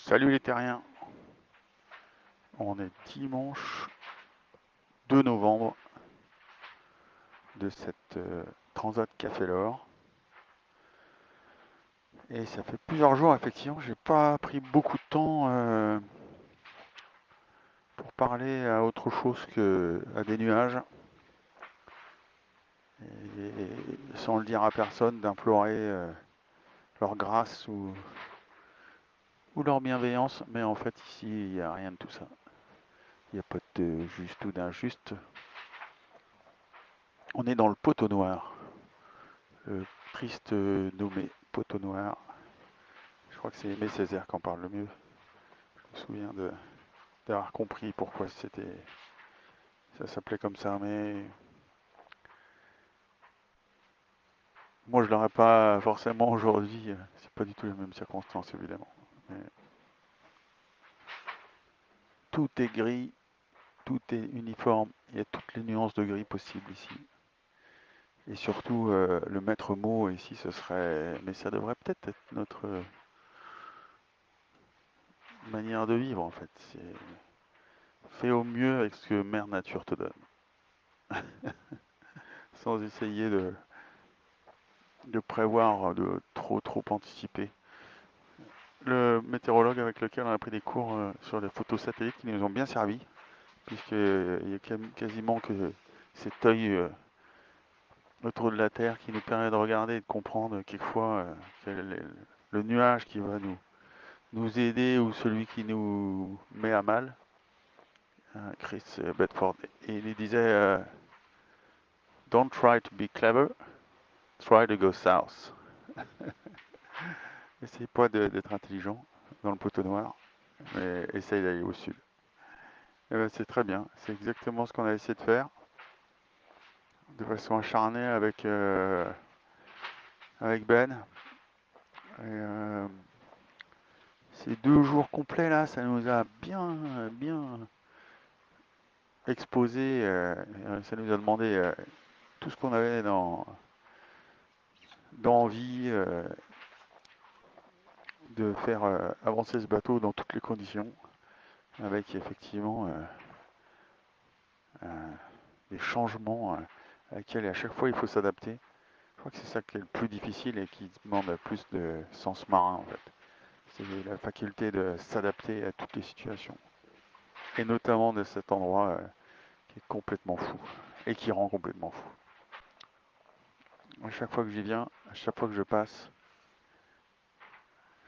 Salut les terriens, on est dimanche 2 novembre de cette Transat Café L'Or. Et ça fait plusieurs jours effectivement, j'ai pas pris beaucoup de temps pour parler à autre chose que à des nuages. Et sans le dire à personne, d'implorer leur grâce ou leur bienveillance. Mais en fait ici, il n'y a rien de tout ça. Il n'y a pas de juste ou d'injuste. On est dans le poteau noir, le triste nommé poteau noir. Je crois que c'est Aimé Césaire qui en parle le mieux. Je me souviens d'avoir compris pourquoi ça s'appelait comme ça, mais moi je l'aurais pas forcément aujourd'hui. C'est pas du tout les mêmes circonstances évidemment. Mais tout est gris, tout est uniforme. Il y a toutes les nuances de gris possibles ici. Et surtout, le maître mot ici, ce serait, mais ça devrait peut-être être notre manière de vivre en fait. C'est fais au mieux avec ce que Mère Nature te donne, sans essayer de prévoir, de trop anticiper. Le météorologue avec lequel on a pris des cours sur les photos satellites qui nous ont bien servi, puisqu'il y a quasiment que cet œil autour de la Terre qui nous permet de regarder et de comprendre quelquefois quel est le nuage qui va nous aider ou celui qui nous met à mal. Chris Bedford. Et il disait Don't try to be clever, try to go south. Essaye pas d'être intelligent dans le poteau noir, mais essaye d'aller au sud. Eh ben, c'est très bien, c'est exactement ce qu'on a essayé de faire, de façon acharnée avec Ben. Et, ces 2 jours complets là, ça nous a bien exposé, ça nous a demandé tout ce qu'on avait d'envie de faire avancer ce bateau dans toutes les conditions, avec effectivement des changements à lesquels à chaque fois il faut s'adapter. Je crois que c'est ça qui est le plus difficile et qui demande plus de sens marin en fait. C'est la faculté de s'adapter à toutes les situations. Et notamment de cet endroit qui est complètement fou et qui rend complètement fou. À chaque fois que j'y viens, à chaque fois que je passe,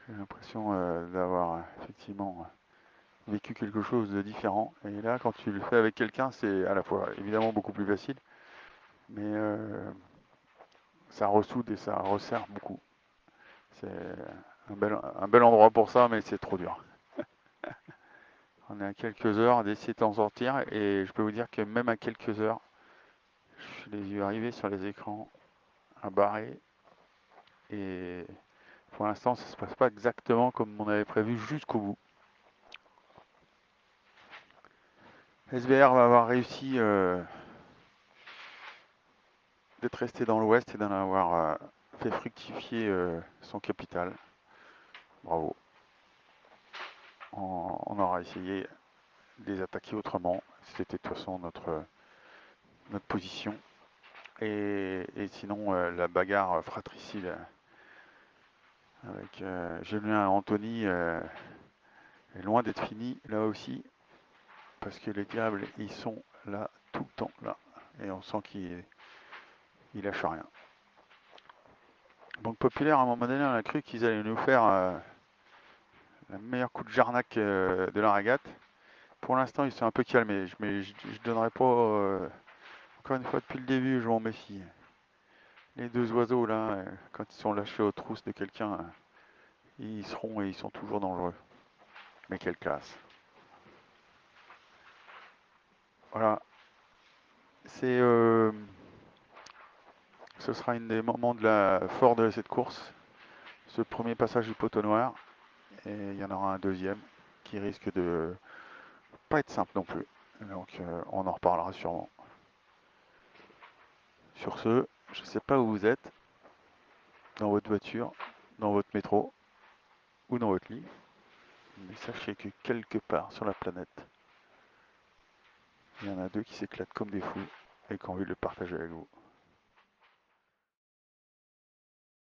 j'ai l'impression d'avoir effectivement vécu quelque chose de différent. Et là, quand tu le fais avec quelqu'un, c'est à la fois évidemment beaucoup plus facile, mais ça ressoude et ça resserre beaucoup. C'est un bel endroit pour ça, mais c'est trop dur. On est à quelques heures d'essayer de s'en sortir et je peux vous dire que même à quelques heures, je les ai arrivés sur les écrans à barrer et pour l'instant ça se passe pas exactement comme on avait prévu jusqu'au bout. SBR va avoir réussi d'être resté dans l'ouest et d'en avoir fait fructifier son capital. Bravo. On aura essayé de les attaquer autrement. C'était de toute façon notre position. Et sinon, la bagarre fratricide avec Julien et Anthony est loin d'être finie là aussi, parce que les diables, ils sont là tout le temps, là. Et on sent qu'ils lâchent rien. Banque Populaire, à un moment donné, on a cru qu'ils allaient nous faire le meilleur coup de jarnac de la régate. Pour l'instant, ils sont un peu calmés. Je donnerai pas. Encore une fois, depuis le début, je m'en méfie. Les deux oiseaux, là, quand ils sont lâchés aux trousses de quelqu'un, ils seront et ils sont toujours dangereux. Mais quelle classe. Voilà. C'est, ce sera un des moments fort de cette course. Ce premier passage du poteau noir. Et il y en aura un deuxième qui risque de pas être simple non plus. Donc on en reparlera sûrement. Sur ce, je ne sais pas où vous êtes, dans votre voiture, dans votre métro ou dans votre lit. Mais sachez que quelque part sur la planète, il y en a deux qui s'éclatent comme des fous et qui ont envie de le partager avec vous.